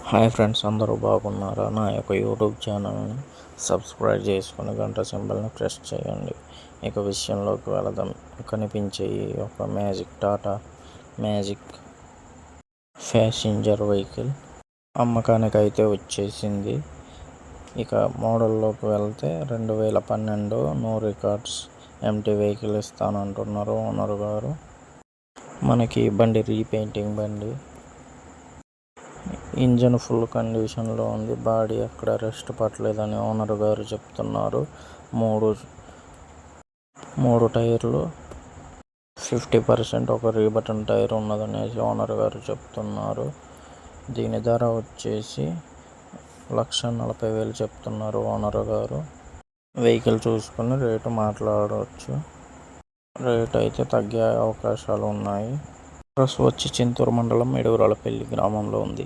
Hi friends, అందరూ బాగున్నారా? నా యొక్క యూట్యూబ్ ఛానల్ని సబ్స్క్రైబ్ చేసుకుని గంట సింబల్ని ప్రెస్ చేయండి. ఇక విషయంలోకి వెళదాం. కనిపించే ఈ యొక్క టాటా మ్యాజిక్ ప్యాసింజర్ వెహికల్ అమ్మకానికి అయితే వచ్చేసింది. ఇక మోడల్లోకి వెళ్తే 2012 నో రికార్డ్స్ ఎంటీ వెహికల్ ఇస్తానంటున్నారు ఓనర్ గారు. మనకి బండి రీపెయింటింగ్ బండి. ఇంజన్ ఫుల్ కండిషన్లో ఉంది. బాడీ ఎక్కడ రెస్ట్ పట్టలేదని ఓనర్ గారు చెప్తున్నారు. మూడు టైర్లు 50%, ఒక రీబటన్ టైర్ ఉన్నదనేసి ఓనర్ గారు చెప్తున్నారు. దీని ధర వచ్చేసి 1,40,000 చెప్తున్నారు ఓనర్ గారు. వెహికల్ చూసుకుని రేటు మాట్లాడవచ్చు. రేట్ అయితే తగ్గే అవకాశాలు ఉన్నాయి. అడ్రస్ వచ్చి చింతూరు మండలం ఎడుగురాలపల్లి గ్రామంలో ఉంది.